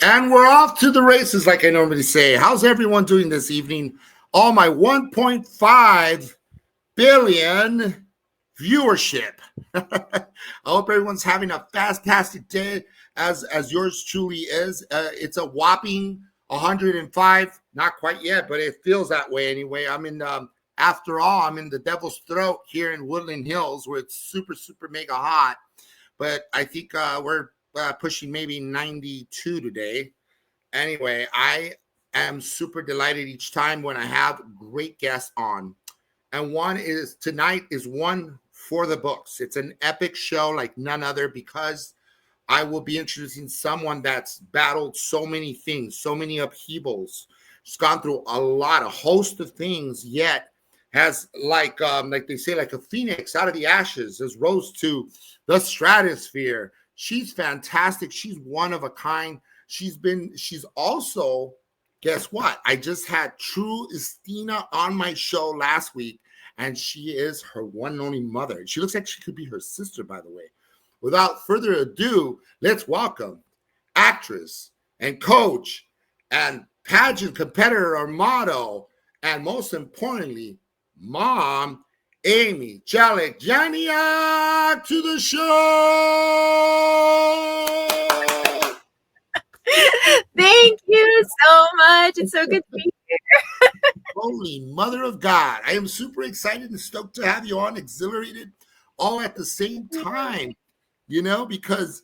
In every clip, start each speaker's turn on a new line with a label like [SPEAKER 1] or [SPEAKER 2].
[SPEAKER 1] And we're off to the races, like I normally say. How's everyone doing this evening? All my 1.5 billion viewership. I hope everyone's having a fantastic day, as yours truly is. It's a whopping 105. Not quite yet, but it feels that way anyway. After all, I'm in the devil's throat here in Woodland Hills, where it's super, super mega hot. But I think we're pushing maybe 92 today. Anyway, I am super delighted each time when I have great guests on. And tonight is one for the books. It's an epic show like none other, because I will be introducing someone that's battled so many things, so many upheavals. She's gone through a host of things, yet has like they say, like a phoenix out of the ashes, has rose to the stratosphere. She's fantastic. She's one of a kind. She's also, guess what? I just had true Istina on my show last week, and she is her one and only mother. She looks like she could be her sister, by the way. Without further ado, let's welcome actress and coach and pageant competitor or model, and most importantly, mom, Amie Jelich Yaniak, to the show.
[SPEAKER 2] Thank you so much. It's so good to be here.
[SPEAKER 1] Holy Mother of God. I am super excited and stoked to have you on, exhilarated, all at the same time, because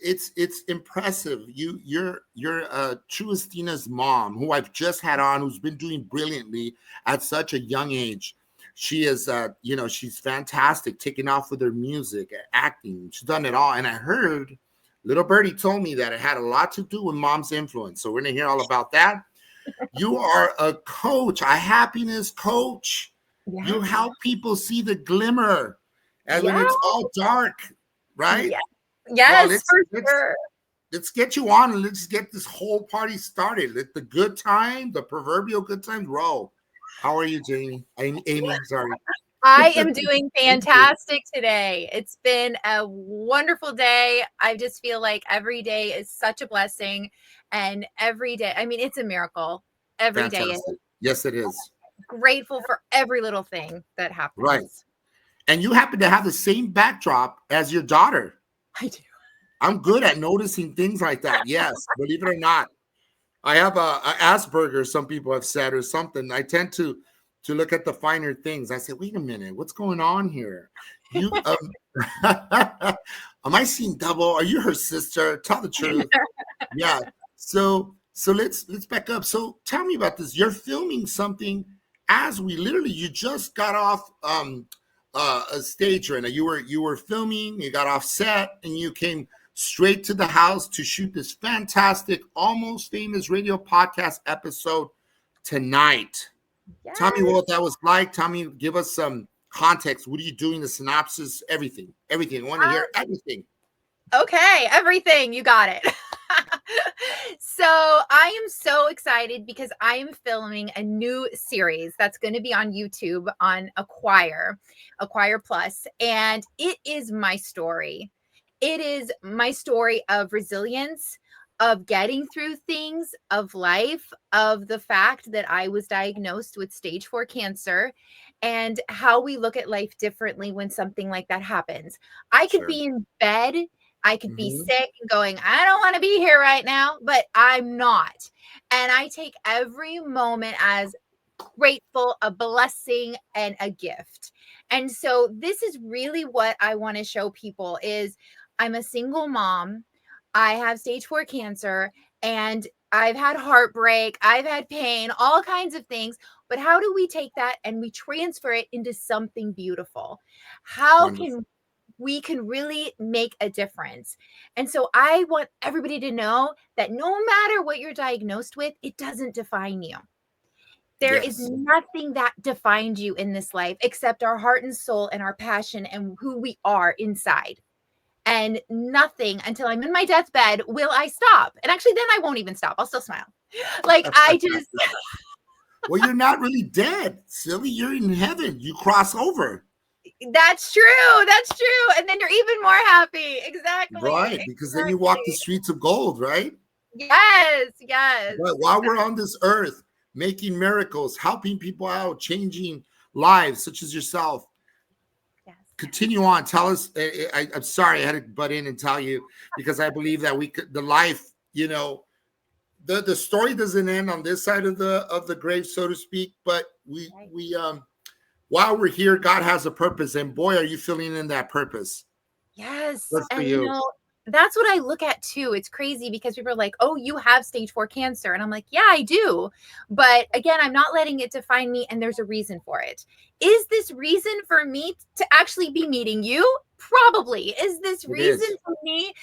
[SPEAKER 1] it's impressive. You're true Istina's mom, who I've just had on, who's been doing brilliantly at such a young age. She is, she's fantastic, taking off with her music, acting. She's done it all. And I heard little birdie told me that it had a lot to do with mom's influence. So we're going to hear all about that. You are a coach, a happiness coach. Yeah. You help people see the glimmer and when it's all dark, right?
[SPEAKER 2] Yeah. Yes, sure.
[SPEAKER 1] Let's get you on and let's get this whole party started. Let the good time, the proverbial good times roll. How are you, Amie? Sorry.
[SPEAKER 2] I am doing fantastic today. It's been a wonderful day. I just feel like every day is such a blessing. And every day, it's a miracle. Every day is.
[SPEAKER 1] Yes, it is.
[SPEAKER 2] Grateful for every little thing that happens.
[SPEAKER 1] Right. And you happen to have the same backdrop as your daughter.
[SPEAKER 2] I do.
[SPEAKER 1] I'm good at noticing things like that. Yes, believe it or not. I have a Asperger, some people have said, or something. I tend to look at the finer things. I say, wait a minute, what's going on here? You am I seeing double? Are you her sister? Tell the truth. Yeah. So let's back up. So tell me about this. You're filming something you just got off a stage right now. You were filming, you got off set, and you came straight to the house to shoot this fantastic, almost famous radio podcast episode tonight. Yes. Tell me what that was like. Give us some context. What are you doing? The synopsis, everything. I want to hear everything.
[SPEAKER 2] Okay, everything. You got it. So I am so excited because I am filming a new series that's going to be on YouTube on Acquire Plus, and it is my story. It is my story of resilience, of getting through things, of life, of the fact that I was diagnosed with stage 4 cancer, and how we look at life differently when something like that happens. I could be in bed, I could be sick and going, I don't want to be here right now, but I'm not. And I take every moment as grateful, a blessing, and a gift. And so this is really what I want to show people is I'm a single mom. I have stage 4 cancer, and I've had heartbreak. I've had pain, all kinds of things. But how do we take that and we transfer it into something beautiful? How we can really make a difference? And so I want everybody to know that no matter what you're diagnosed with, it doesn't define you. There is nothing that defines you in this life except our heart and soul and our passion and who we are inside. And nothing until I'm in my deathbed will I stop. And actually, then I won't even stop. I'll still smile. Like I just.
[SPEAKER 1] Well, you're not really dead, silly. You're in heaven. You cross over.
[SPEAKER 2] That's true. That's true. And then you're even more happy.
[SPEAKER 1] Right,
[SPEAKER 2] Exactly.
[SPEAKER 1] because then you walk the streets of gold, right?
[SPEAKER 2] Yes. Yes.
[SPEAKER 1] But while we're on this earth, making miracles, helping people out, changing lives, such as yourself,
[SPEAKER 2] Yes.
[SPEAKER 1] continue on. Tell us. I'm sorry I had to butt in and tell you because I believe that we could, the life, the story doesn't end on this side of the grave, so to speak. But
[SPEAKER 2] Right.
[SPEAKER 1] we while we're here, God has a purpose, and boy, are you filling in that purpose.
[SPEAKER 2] Yes.
[SPEAKER 1] Good for
[SPEAKER 2] And
[SPEAKER 1] you.
[SPEAKER 2] that's what I look at too. It's crazy because people are like, "Oh, you have stage 4 cancer." And I'm like, "Yeah, I do." But again, I'm not letting it define me, and there's a reason for it. Is this reason for me to actually be meeting you? Probably. Is this
[SPEAKER 1] It
[SPEAKER 2] reason
[SPEAKER 1] is.
[SPEAKER 2] for me?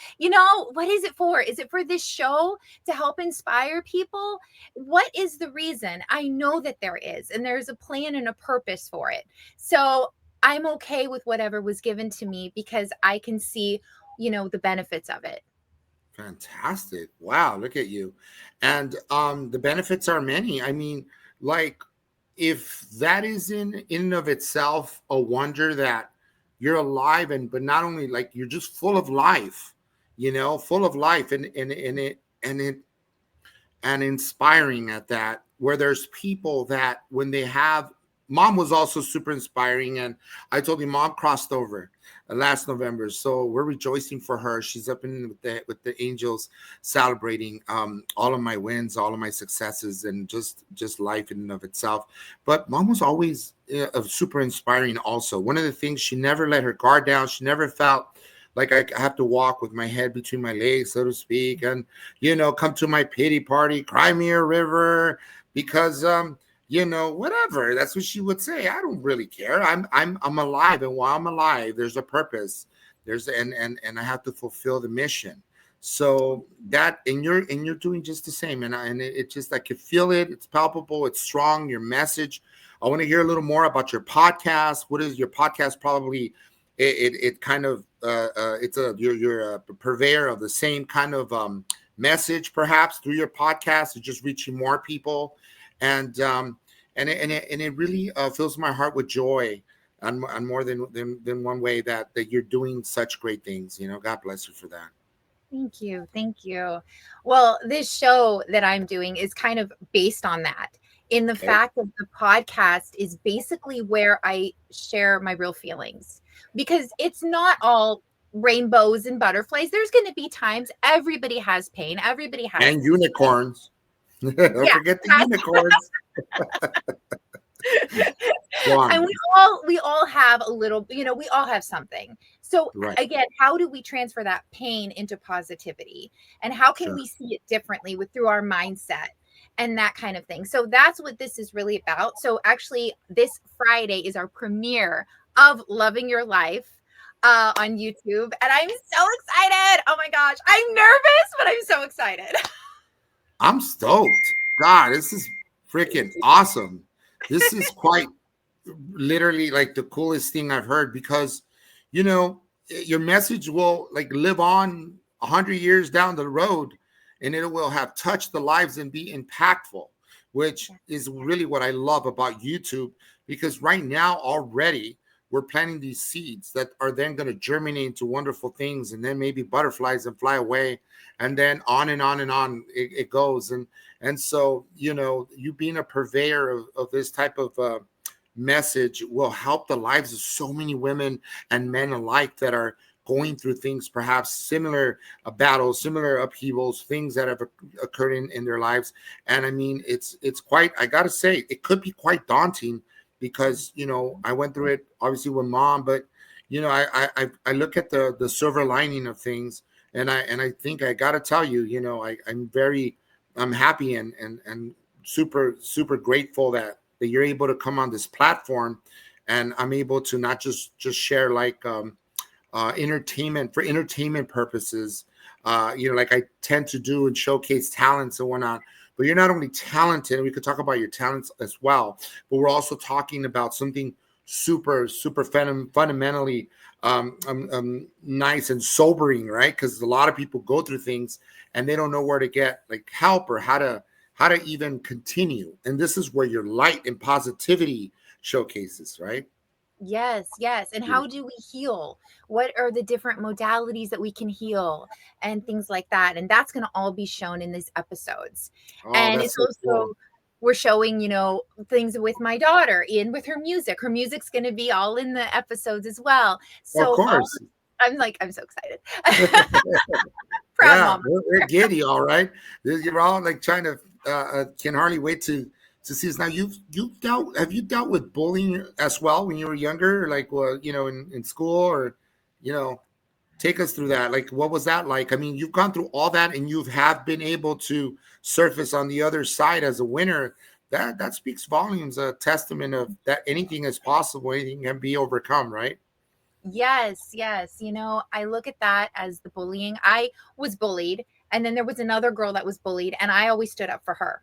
[SPEAKER 2] What is it for? Is it for this show to help inspire people? What is the reason? I know that there is, and there's a plan and a purpose for it. So I'm okay with whatever was given to me because I can see, the benefits of it.
[SPEAKER 1] Fantastic. Wow, look at you. And the benefits are many. I mean, like if that is in and of itself a wonder that you're alive and but not only like you're just full of life, full of life and inspiring at that, where there's people that when they have mom was also super inspiring. And I told you mom crossed over last November, so we're rejoicing for her. She's up in with the angels, celebrating all of my wins, all of my successes, and just life in and of itself. But mom was always super inspiring also. One of the things, she never let her guard down. She never felt like I have to walk with my head between my legs, so to speak, and come to my pity party, cry me a river, because whatever. That's what she would say. I don't really care. I'm alive, and while I'm alive, there's a purpose. There's and I have to fulfill the mission. So that and you're doing just the same, and it just, I could feel it. It's palpable. It's strong. Your message. I want to hear a little more about your podcast. What is your podcast? Probably it kind of it's you're a purveyor of the same kind of message, perhaps through your podcast, is just reaching more people, and it really fills my heart with joy on more than one way that you're doing such great things. God bless you for that.
[SPEAKER 2] Thank you. Thank you. Well, this show that I'm doing is kind of based on that. In the
[SPEAKER 1] Okay.
[SPEAKER 2] fact that the podcast is basically where I share my real feelings, because it's not all rainbows and butterflies. There's going to be times everybody has pain, everybody has,
[SPEAKER 1] And unicorns. Don't
[SPEAKER 2] yeah.
[SPEAKER 1] forget the unicorns. Go
[SPEAKER 2] And
[SPEAKER 1] on.
[SPEAKER 2] we all have a little, we all have something. So
[SPEAKER 1] Right.
[SPEAKER 2] again, how do we transfer that pain into positivity, and how can
[SPEAKER 1] Sure.
[SPEAKER 2] we see it differently through our mindset and that kind of thing? So that's what this is really about. So actually, this Friday is our premiere of Loving Your Life on YouTube, and I'm so excited. Oh my gosh, I'm nervous, but I'm so excited.
[SPEAKER 1] I'm stoked. God, this is freaking awesome. This is quite literally like the coolest thing I've heard, because your message will like live on 100 years down the road, and it will have touched the lives and be impactful, which is really what I love about YouTube, because right now already we're planting these seeds that are then going to germinate into wonderful things, and then maybe butterflies and fly away, and then on and on and on it goes. And so you being a purveyor of this type of message will help the lives of so many women and men alike that are going through things, perhaps similar battles, similar upheavals, things that have occurred in their lives. And I mean, it's quite, I gotta say, it could be quite daunting, because I went through it obviously with mom, but I look at the silver lining of things, and I think I gotta tell you, I'm happy and super grateful that you're able to come on this platform, and I'm able to not just share like entertainment for entertainment purposes, like I tend to do, and showcase talents and whatnot. But you're not only talented, and we could talk about your talents as well, but we're also talking about something super fundamentally nice and sobering, right? Because a lot of people go through things and they don't know where to get like help, or how to even continue. And this is where your light and positivity showcases, right?
[SPEAKER 2] Yes, yes. And how do we heal? What are the different modalities that we can heal and things like that? And that's going to all be shown in these episodes.
[SPEAKER 1] Oh,
[SPEAKER 2] And
[SPEAKER 1] that's
[SPEAKER 2] it's
[SPEAKER 1] so
[SPEAKER 2] also,
[SPEAKER 1] cool.
[SPEAKER 2] we're showing, things with my daughter in with her music. Her music's going to be all in the episodes as well.
[SPEAKER 1] Of
[SPEAKER 2] So all
[SPEAKER 1] course.
[SPEAKER 2] I'm so excited. Proud
[SPEAKER 1] Yeah,
[SPEAKER 2] mama.
[SPEAKER 1] we're giddy, all right. You're all like trying to can hardly wait to see this. Now have you dealt with bullying as well when you were younger, like in school, or you know take us through that. Like what was that like? I mean, you've gone through all that and you have been able to surface on the other side as a winner. That speaks volumes, a testament of that anything is possible, anything can be overcome, right?
[SPEAKER 2] Yes, yes. I look at that as the bullying. I was bullied, and then there was another girl that was bullied, and I always stood up for her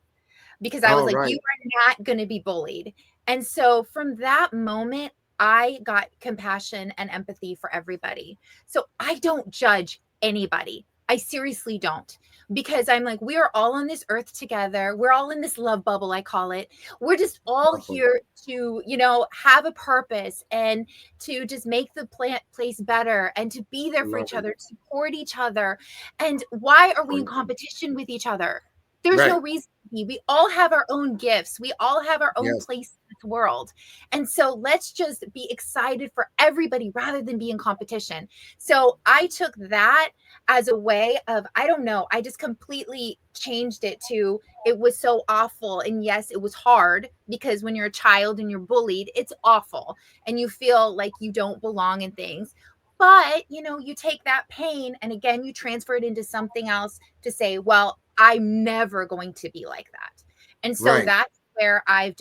[SPEAKER 2] because I was
[SPEAKER 1] Oh,
[SPEAKER 2] like,
[SPEAKER 1] right.
[SPEAKER 2] you are not going to be bullied. And so from that moment, I got compassion and empathy for everybody. So I don't judge anybody. I seriously don't, because I'm like, we are all on this earth together. We're all in this love bubble, I call it. We're just all
[SPEAKER 1] Awesome.
[SPEAKER 2] here to, have a purpose and to just make the place better and to be there for
[SPEAKER 1] Love
[SPEAKER 2] each
[SPEAKER 1] it.
[SPEAKER 2] other, to support each other. And why are we in
[SPEAKER 1] Wonderful.
[SPEAKER 2] competition with each other? There's no
[SPEAKER 1] Right.
[SPEAKER 2] reason to be. We all have our own gifts. We all have our own
[SPEAKER 1] Yes.
[SPEAKER 2] place in this world. And so let's just be excited for everybody rather than be in competition. So I took that as a way of, I don't know, I just completely changed it to, it was so awful. And yes, it was hard because when you're a child and you're bullied, it's awful and you feel like you don't belong in things. But, you take that pain and again, you transfer it into something else to say, well, I'm never going to be like that. And so
[SPEAKER 1] Right.
[SPEAKER 2] that's where I've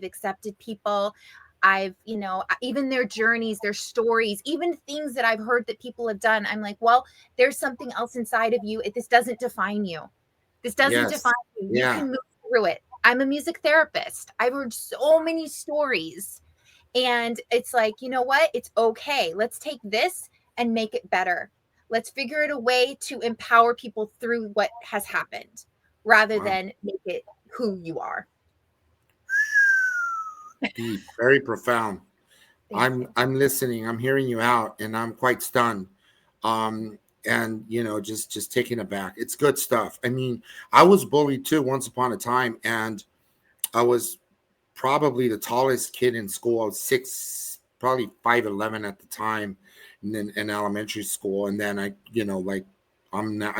[SPEAKER 2] accepted people. Even their journeys, their stories, even things that I've heard that people have done. I'm like, well, there's something else inside of you. This doesn't define you. This doesn't define
[SPEAKER 1] Yes.
[SPEAKER 2] you. You
[SPEAKER 1] Yeah.
[SPEAKER 2] can move through it. I'm a music therapist. I've heard so many stories. And it's like, you know what? It's okay. Let's take this and make it better. Let's figure out a way to empower people through what has happened rather
[SPEAKER 1] Wow.
[SPEAKER 2] than make it who you are.
[SPEAKER 1] Deep. Very profound.
[SPEAKER 2] Thank
[SPEAKER 1] I'm
[SPEAKER 2] you.
[SPEAKER 1] I'm listening. I'm hearing you out, and I'm quite stunned. And just taken aback. It's good stuff. I mean, I was bullied too once upon a time, and I was probably the tallest kid in school. I was probably 5'11" at the time, and then in elementary school. And then I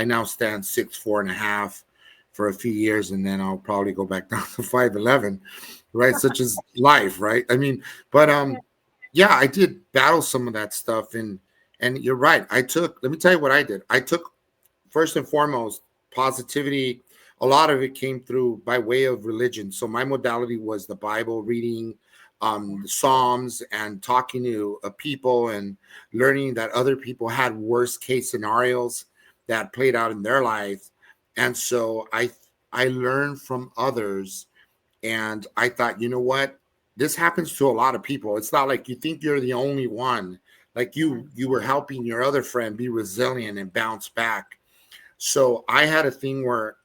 [SPEAKER 1] now stand 6'4.5" for a few years, and then I'll probably go back down to 5'11", right? Such is life, right? I mean, but
[SPEAKER 2] Yeah.
[SPEAKER 1] yeah, I did battle some of that stuff, and you're right. Let me tell you what I did. I took first and foremost positivity. A lot of it came through by way of religion. So my modality was the Bible, reading the Psalms and talking to people and learning that other people had worst case scenarios that played out in their life. And so I learned from others, and I thought, you know what? This happens to a lot of people. It's not like you think you're the only one. Like you were helping your other friend be resilient and bounce back. So I had a thing where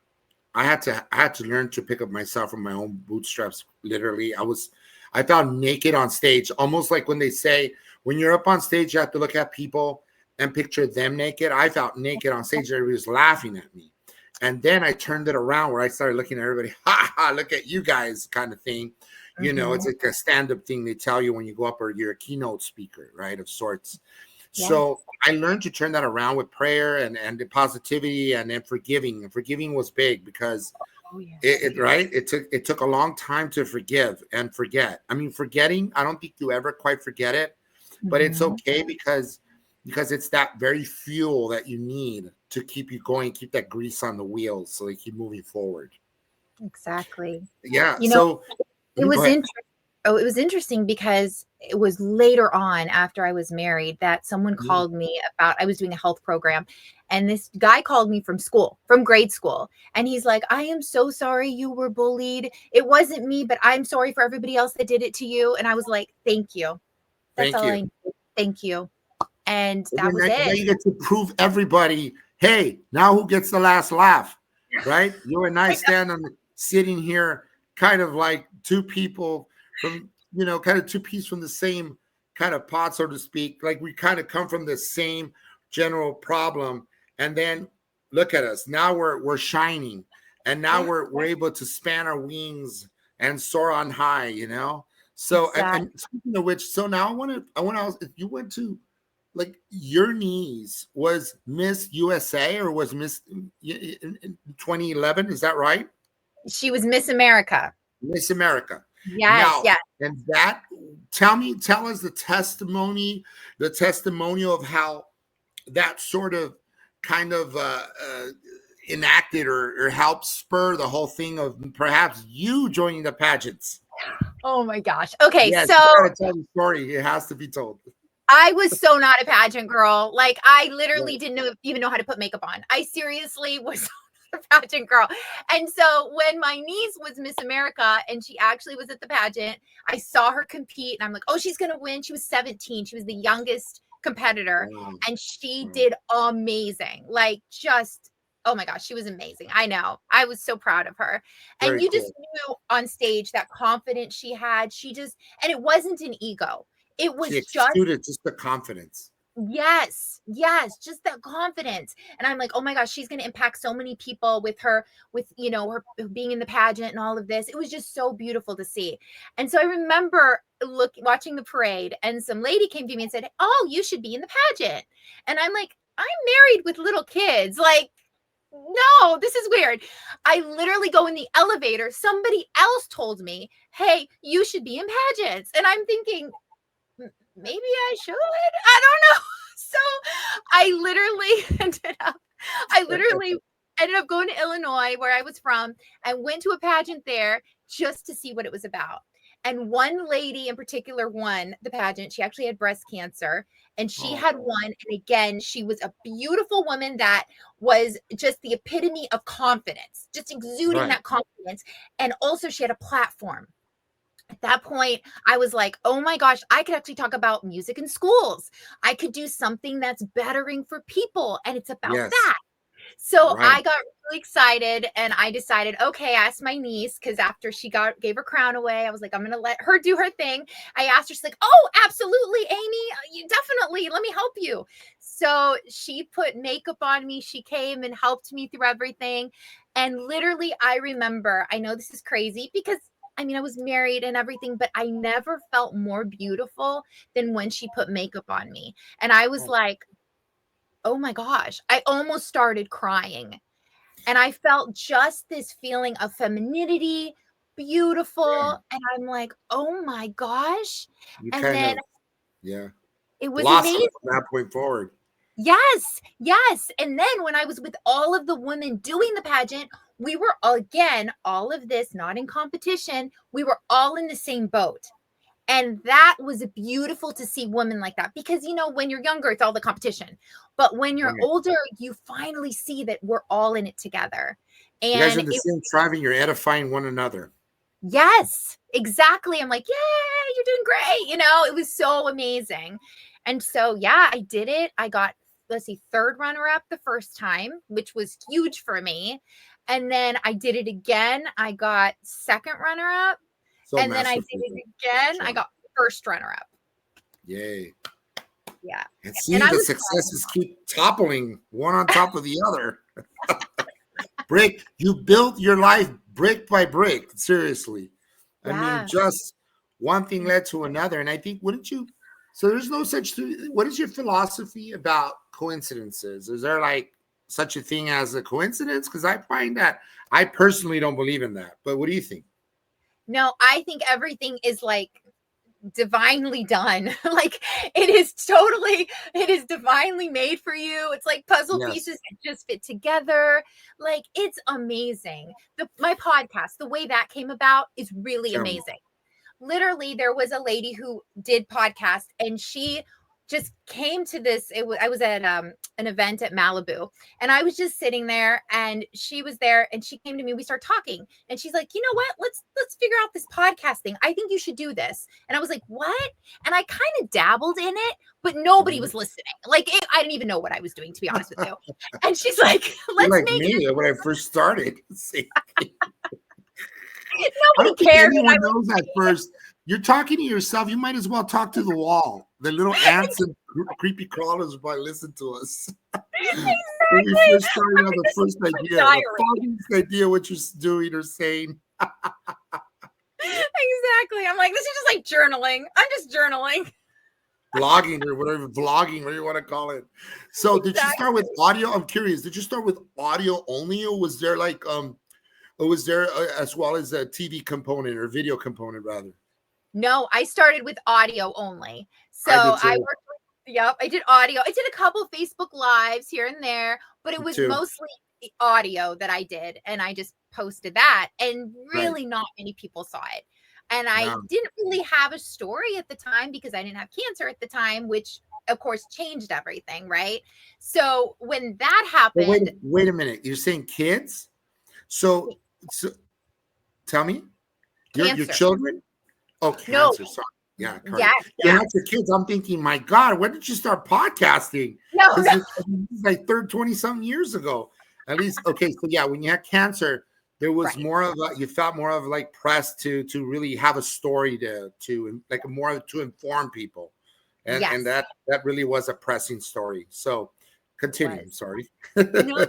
[SPEAKER 1] I had to learn to pick up myself from my own bootstraps. Literally, I felt naked on stage, almost like when they say when you're up on stage, you have to look at people and picture them naked. I felt naked on stage. Everybody was laughing at me. And then I turned it around where I started looking at everybody, ha ha, look at you guys, kind of thing. It's
[SPEAKER 2] Mhm.
[SPEAKER 1] like a stand-up thing they tell you when you go up, or you're a keynote speaker, right, of sorts. So
[SPEAKER 2] Yes.
[SPEAKER 1] I learned to turn that around with prayer and the positivity, and then forgiving. And forgiving was big because
[SPEAKER 2] Oh, yes.
[SPEAKER 1] it right. It took a long time to forgive and forget. I mean, forgetting, I don't think you ever quite forget it, but it's
[SPEAKER 2] Mhm.
[SPEAKER 1] okay because it's that very fuel that you need to keep you going, keep that grease on the wheels so they keep moving forward.
[SPEAKER 2] Exactly.
[SPEAKER 1] Yeah.
[SPEAKER 2] You know,
[SPEAKER 1] So
[SPEAKER 2] it
[SPEAKER 1] go
[SPEAKER 2] was
[SPEAKER 1] ahead.
[SPEAKER 2] interesting. Oh, it was interesting because it was later on after I was married that someone
[SPEAKER 1] Mm.
[SPEAKER 2] called me about I was doing a health program, and this guy called me from school, from grade school, and he's like, "I am so sorry you were bullied. It wasn't me, but I'm sorry for everybody else that did it to you." And I was like, "Thank you. That's
[SPEAKER 1] Thank
[SPEAKER 2] all I
[SPEAKER 1] you.
[SPEAKER 2] need. Thank you." And
[SPEAKER 1] And
[SPEAKER 2] that
[SPEAKER 1] then
[SPEAKER 2] was
[SPEAKER 1] now
[SPEAKER 2] it.
[SPEAKER 1] you get to prove everybody, hey, now who gets the last laugh, right? You and I stand on sitting here, kind of like two people from kind of two peas from the same kind of pot, so to speak. Like we kind of come from the same general problem, and then look at us now. We're shining, and now we're able to span our wings and soar on high. So
[SPEAKER 2] Exactly.
[SPEAKER 1] and speaking of which, so now I want to ask if you went to, like, your niece was Miss USA or was Miss in 2011? Is that right?
[SPEAKER 2] She was Miss America.
[SPEAKER 1] Miss America.
[SPEAKER 2] Yes,
[SPEAKER 1] Now,
[SPEAKER 2] yes.
[SPEAKER 1] and that, tell us the testimonial of how that sort of kind of enacted or helped spur the whole thing of perhaps you joining the pageants.
[SPEAKER 2] Oh my gosh. Okay,
[SPEAKER 1] Yes,
[SPEAKER 2] so
[SPEAKER 1] you gotta tell the story. It has to be told.
[SPEAKER 2] I was so not a pageant girl. Like I literally
[SPEAKER 1] Right.
[SPEAKER 2] didn't even know how to put makeup on. I seriously was not a pageant girl. And so when my niece was Miss America and she actually was at the pageant, I saw her compete and I'm like, oh, she's going to win. She was 17. She was the youngest competitor and she did amazing. Like just, oh my gosh, she was amazing. I know. I was so proud of her.
[SPEAKER 1] Very
[SPEAKER 2] And you
[SPEAKER 1] cool.
[SPEAKER 2] just knew on stage that confidence she had. And it wasn't an ego. It was
[SPEAKER 1] She exuded just the confidence.
[SPEAKER 2] Yes, just that confidence. And I'm like, oh my gosh, she's going to impact so many people with her her being in the pageant and all of this. It was just so beautiful to see. And so I remember watching the parade and some lady came to me and said, oh, you should be in the pageant. And I'm like, I'm married with little kids. Like, no, this is weird. I literally go in the elevator. Somebody else told me, hey, you should be in pageants. And I'm thinking, maybe I should. I don't know. So I literally ended up going to Illinois, where I was from, and went to a pageant there just to see what it was about. And one lady in particular won the pageant. She actually had breast cancer and she had won. And again, she was a beautiful woman that was just the epitome of confidence, just exuding that confidence. And also she had a platform. At that point, I was like, oh my gosh, I could actually talk about music in schools. I could do something that's bettering for people. And it's about that. So I got really excited and I decided, okay, I asked my niece, because after she gave her crown away, I was like, I'm going to let her do her thing. I asked her, she's like, oh, absolutely, Amie, you definitely, let me help you. So she put makeup on me. She came and helped me through everything. And literally, I remember, I know this is crazy because I was married and everything, but I never felt more beautiful than when she put makeup on me. And I was like, oh my gosh, I almost started crying. And I felt just this feeling of femininity, beautiful. And I'm like, oh my gosh. Then it was amazing
[SPEAKER 1] from that point forward.
[SPEAKER 2] Yes. And then when I was with all of the women doing the pageant, we were all of this, not in competition. We were all in the same boat. And that was beautiful to see women like that, because, when you're younger, it's all the competition. But when you're older, you finally see that we're all in it together. And
[SPEAKER 1] you guys are in the same tribe and you're edifying one another.
[SPEAKER 2] Yes, exactly. I'm like, yay, you're doing great. It was so amazing. And so, I did it. I got, third runner-up the first time, which was huge for me. And then I did it again. I got second runner-up. And then I did it again. I got first runner-up.
[SPEAKER 1] Yay.
[SPEAKER 2] Yeah.
[SPEAKER 1] And see, the successes keep toppling one on top of the other. You built your life brick by brick. Seriously. I mean, just one thing led to another. And I think, so there's no such thing. What is your philosophy about coincidences? Is there like such a thing as a coincidence? Because I find that I personally don't believe in that. But what do you think?
[SPEAKER 2] No, I think everything is like divinely done. Like it is divinely made for you. It's like puzzle pieces that just fit together. Like it's amazing. My podcast, the way that came about is really amazing. Literally, there was a lady who did podcast and she just came to this. I was at an event at Malibu and I was just sitting there and she was there and she came to me. We started talking and she's like, you know what? Let's figure out this podcast thing. I think you should do this. And I was like, what? And I kind of dabbled in it, but nobody was listening. Like I didn't even know what I was doing, to be honest with you. And she's like, let's
[SPEAKER 1] like
[SPEAKER 2] make
[SPEAKER 1] me
[SPEAKER 2] it
[SPEAKER 1] when I first started.
[SPEAKER 2] Nobody cared.
[SPEAKER 1] Anyone knows at first You're talking to yourself. You might as well talk to the wall. The little ants and creepy crawlers will probably listen to us. When we
[SPEAKER 2] Exactly.
[SPEAKER 1] first started out, the first idea, the
[SPEAKER 2] Diary.
[SPEAKER 1] foggiest idea what you're doing or saying.
[SPEAKER 2] Exactly. I'm like, this is just like journaling. I'm just journaling.
[SPEAKER 1] Blogging or whatever, vlogging, whatever you want to call it. So did you start with audio? I'm curious. Did you start with audio only, or was there like or was there as well as a TV component or video component rather?
[SPEAKER 2] No, I started with audio only. So
[SPEAKER 1] I did too.
[SPEAKER 2] I worked with, yep, I did audio. I did a couple Facebook lives here and there, but it
[SPEAKER 1] Me
[SPEAKER 2] was
[SPEAKER 1] too.
[SPEAKER 2] mostly audio that I did. And I just posted that. And
[SPEAKER 1] Right.
[SPEAKER 2] really not many people saw it. And I
[SPEAKER 1] No.
[SPEAKER 2] didn't really have a story at the time because I didn't have cancer at the time, which of course changed everything, right? So when that
[SPEAKER 1] But
[SPEAKER 2] happened,
[SPEAKER 1] wait a minute. You're saying kids? So tell me, your
[SPEAKER 2] cancer.
[SPEAKER 1] children? Oh,
[SPEAKER 2] No.
[SPEAKER 1] cancer. Sorry. Yeah,
[SPEAKER 2] Yes,
[SPEAKER 1] you
[SPEAKER 2] yes.
[SPEAKER 1] had your kids. I'm thinking, my God, when did you start podcasting?
[SPEAKER 2] No,
[SPEAKER 1] This
[SPEAKER 2] no.
[SPEAKER 1] is like 20-something years ago. At least, okay. So yeah, when you had cancer, there was
[SPEAKER 2] Right.
[SPEAKER 1] more of a, you felt more of like pressed to really have a story to like more to inform people, and
[SPEAKER 2] Yes.
[SPEAKER 1] that really was a pressing story. So continue. I'm sorry.
[SPEAKER 2] No, yeah.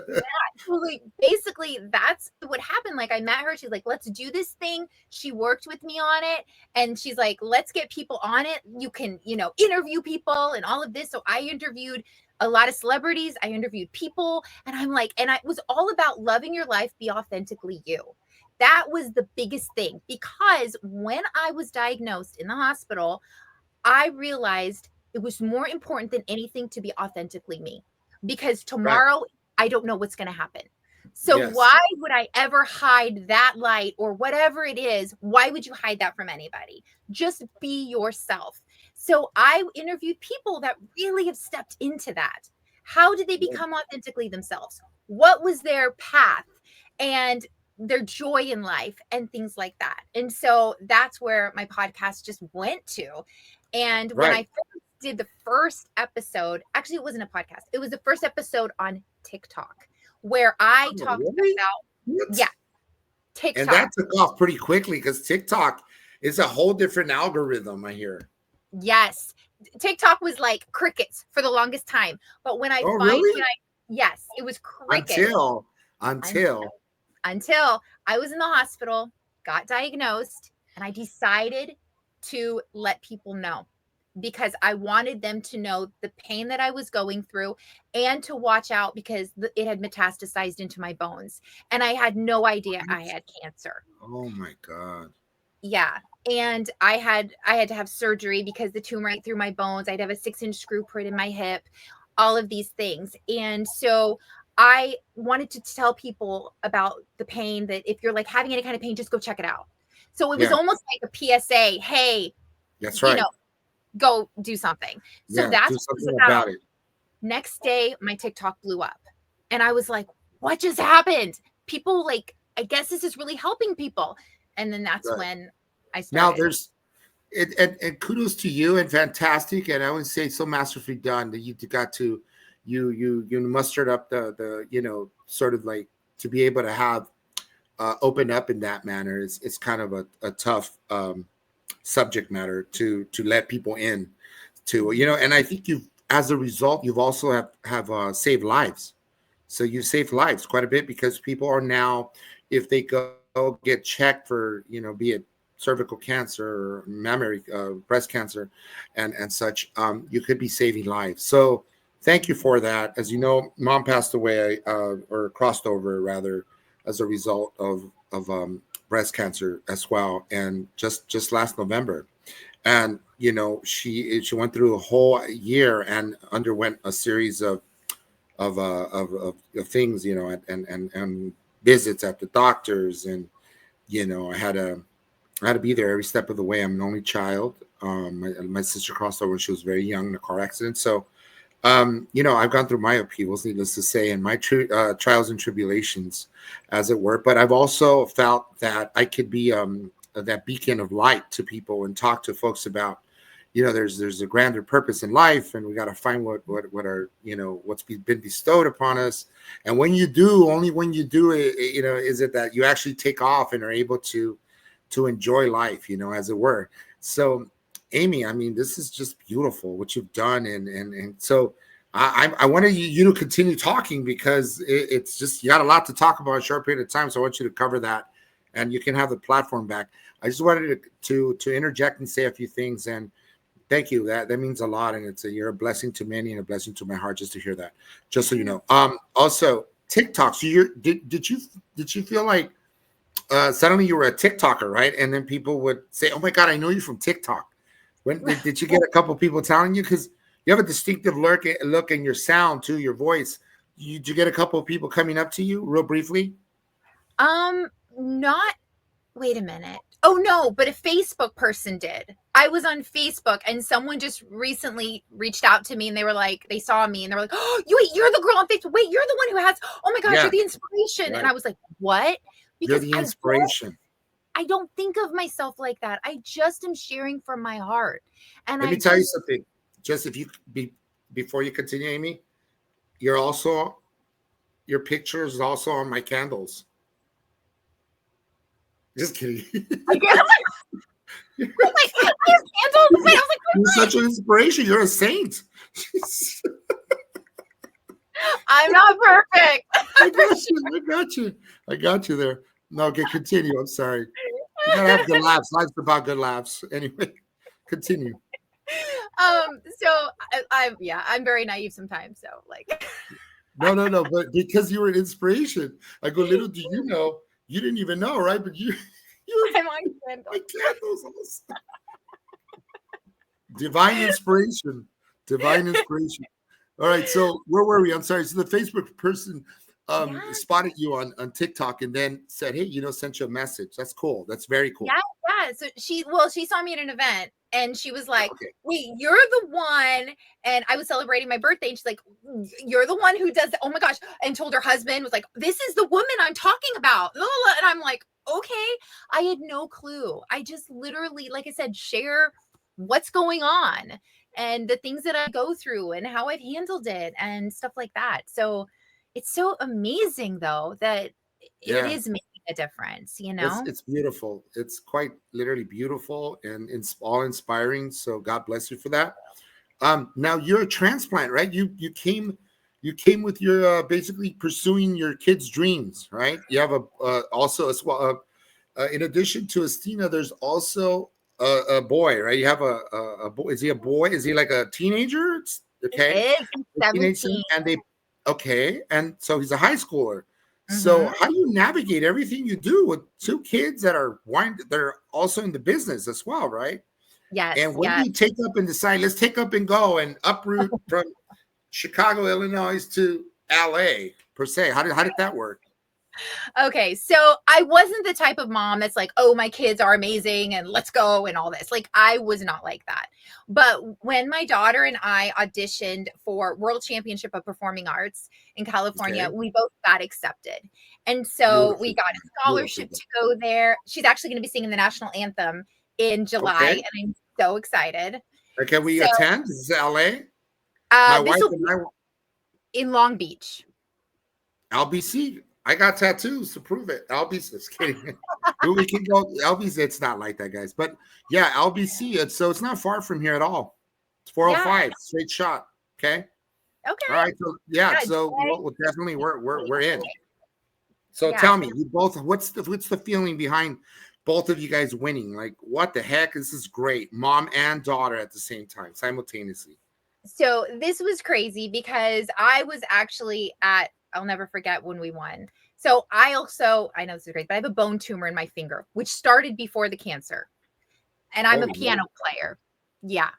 [SPEAKER 2] So like basically that's what happened. Like I met her, she's like, let's do this thing. She worked with me on it. And she's like, let's get people on it. You can, interview people and all of this. So I interviewed a lot of celebrities. I interviewed people. And I'm like, and it was all about loving your life, be authentically you. That was the biggest thing, because when I was diagnosed in the hospital, I realized it was more important than anything to be authentically me, because tomorrow I don't know what's going to happen. So
[SPEAKER 1] Yes.
[SPEAKER 2] why would I ever hide that light or whatever it is? Why would you hide that from anybody? Just be yourself. So I interviewed people that really have stepped into that. How did they become authentically themselves? What was their path and their joy in life and things like that? And so that's where my podcast just went to. And when I first did the first episode, actually it wasn't a podcast, it was the first episode on TikTok, where I talked about TikTok.
[SPEAKER 1] And that took off pretty quickly because TikTok is a whole different algorithm, I hear.
[SPEAKER 2] Yes. TikTok was like crickets for the longest time. But when I yes, it was crickets. Until I was in the hospital, got diagnosed, and I decided to let people know, because I wanted them to know the pain that I was going through and to watch out, because it had metastasized into my bones and I had no idea I had cancer.
[SPEAKER 1] Oh my God.
[SPEAKER 2] Yeah. And I had to have surgery because the tumor ate through my bones. I'd have a 6-inch screw put in my hip, all of these things. And so I wanted to tell people about the pain, that if you're like having any kind of pain, just go check it out. So it was almost like a PSA. Hey,
[SPEAKER 1] that's right.
[SPEAKER 2] Go do something. So that's
[SPEAKER 1] do something about it.
[SPEAKER 2] Next day, my TikTok blew up and I was like, what just happened? People like, I guess this is really helping people. And then that's when I started.
[SPEAKER 1] Now there's and kudos to you, and fantastic. And I would say so masterfully done that you got to, you mustered up the sort of like to be able to have open up in that manner. It's kind of a tough subject matter to let people in to, and I think as a result, you've also have saved lives. So you saved lives quite a bit, because people are now, if they go get checked for, be it cervical cancer or mammary, breast cancer and such, you could be saving lives. So thank you for that. As you know, Mom passed away, or crossed over rather, as a result of breast cancer as well, and just last November. And she went through a whole year and underwent a series of things, and visits at the doctors, and I had to be there every step of the way. I'm an only child. My sister crossed over when she was very young in a car accident. So I've gone through my upheavals, needless to say, and my trials and tribulations, as it were. But I've also felt that I could be that beacon of light to people and talk to folks about, there's a grander purpose in life, and we got to find what are, what's been bestowed upon us. And when you do, only when you do it, is it that you actually take off and are able to enjoy life, as it were. So, Amie, I mean, this is just beautiful what you've done, and so I wanted you to continue talking because it's just you got a lot to talk about in a short period of time. So I want you to cover that, and you can have the platform back. I just wanted to interject and say a few things, and thank you. That means a lot, and you're a blessing to many and a blessing to my heart just to hear that. Just so you know. Also TikTok. So did you feel like suddenly you were a TikToker, right? And then people would say, "Oh my God, I know you from TikTok." When did you get a couple people telling you? Because you have a distinctive look in your sound too, your voice. Did you get a couple of people coming up to you real briefly?
[SPEAKER 2] Not wait a minute. Oh no, but a Facebook person did. I was on Facebook and someone just recently reached out to me and they were like, they saw me and they were like, "Oh, you're the girl on Facebook. Wait, you're the one who has, oh my gosh,
[SPEAKER 1] Yeah,
[SPEAKER 2] you're the inspiration."
[SPEAKER 1] right.
[SPEAKER 2] And I was like, "What?"
[SPEAKER 1] You're
[SPEAKER 2] Because
[SPEAKER 1] the inspiration.
[SPEAKER 2] I don't think of myself like that. I just am sharing from my heart. And
[SPEAKER 1] Let
[SPEAKER 2] I
[SPEAKER 1] me tell you
[SPEAKER 2] just
[SPEAKER 1] something. Just if you before you continue, Amie, you're also your picture is also on my candles. Just kidding.
[SPEAKER 2] I get I'm like, I have candles. Wait, I was like,
[SPEAKER 1] You're such an inspiration. You're a saint.
[SPEAKER 2] I'm not perfect.
[SPEAKER 1] I got you. I got you. I got you there. No, okay, continue. I'm sorry. You gotta have good laughs. Life's about good laughs. Anyway, continue.
[SPEAKER 2] So I'm very naive sometimes. So like,
[SPEAKER 1] No. But because you were an inspiration, I go, little do you know, you didn't even know, right? But you're
[SPEAKER 2] I'm on candles.
[SPEAKER 1] my candles. Divine inspiration. Divine inspiration. All right. So where were we? I'm sorry. So the Facebook person
[SPEAKER 2] Yeah,
[SPEAKER 1] spotted you on TikTok and then said, "Hey, sent you a message." That's cool. That's very cool.
[SPEAKER 2] yeah. So she saw me at an event and she was like,
[SPEAKER 1] Okay.
[SPEAKER 2] "Wait, you're the one." And I was celebrating my birthday, and she's like, "You're the one who does." Oh my gosh! And told her husband, was like, "This is the woman I'm talking about." And I'm like, "Okay." I had no clue. I just literally, like I said, share what's going on and the things that I go through and how I've handled it and stuff like that. So it's so amazing though that it
[SPEAKER 1] Yeah.
[SPEAKER 2] is making a difference, you
[SPEAKER 1] It's
[SPEAKER 2] know?
[SPEAKER 1] it's beautiful. It's quite literally beautiful and it's all inspiring. So God bless you for that. Now you're a transplant, right? You came with your basically pursuing your kids' dreams, right? You have a also as well. In addition to Istina, there's also a boy, right? You have a boy. Is he a boy? Is he like a teenager?
[SPEAKER 2] He
[SPEAKER 1] Okay,
[SPEAKER 2] is. He's
[SPEAKER 1] a teenager,
[SPEAKER 2] 17.
[SPEAKER 1] and okay, and so he's a high schooler. So
[SPEAKER 2] Mhm.
[SPEAKER 1] how do you navigate everything you do with two kids that are also in the business as well, right?
[SPEAKER 2] Yes,
[SPEAKER 1] And when do
[SPEAKER 2] yes.
[SPEAKER 1] you take up and decide, let's take up and go and uproot from Chicago, Illinois to LA per se? How did that work?
[SPEAKER 2] Okay, so I wasn't the type of mom that's like, "Oh, my kids are amazing and let's go," and all this. Like, I was not like that. But when my daughter and I auditioned for World Championship of Performing Arts in California,
[SPEAKER 1] Okay,
[SPEAKER 2] we both got accepted. And so we
[SPEAKER 1] beautiful,
[SPEAKER 2] got a
[SPEAKER 1] beautiful.
[SPEAKER 2] scholarship to go there. She's actually going to be singing the national anthem in July,
[SPEAKER 1] Okay,
[SPEAKER 2] and I'm so excited.
[SPEAKER 1] can we
[SPEAKER 2] So,
[SPEAKER 1] attend? This is LA. My
[SPEAKER 2] this
[SPEAKER 1] wife
[SPEAKER 2] will
[SPEAKER 1] and
[SPEAKER 2] be
[SPEAKER 1] I,
[SPEAKER 2] in Long Beach.
[SPEAKER 1] LBC. I got tattoos to prove it. LBC. Just kidding. We can go LBC. It's not like that, guys. But yeah, LBC. It's not far from here at all. It's
[SPEAKER 2] Yeah.
[SPEAKER 1] 405 straight shot. Okay. All
[SPEAKER 2] Okay.
[SPEAKER 1] right. So yeah.
[SPEAKER 2] Yeah,
[SPEAKER 1] So
[SPEAKER 2] July.
[SPEAKER 1] we'll definitely we're in. So
[SPEAKER 2] Yeah.
[SPEAKER 1] tell me, you both. What's the feeling behind both of you guys winning? Like, what the heck? This is great. Mom and daughter at the same time, simultaneously.
[SPEAKER 2] So this was crazy because I was actually I'll never forget when we won. So I know this is great, but I have a bone tumor in my finger, which started before the cancer. And I'm a
[SPEAKER 1] Holy moly.
[SPEAKER 2] piano player. Yeah.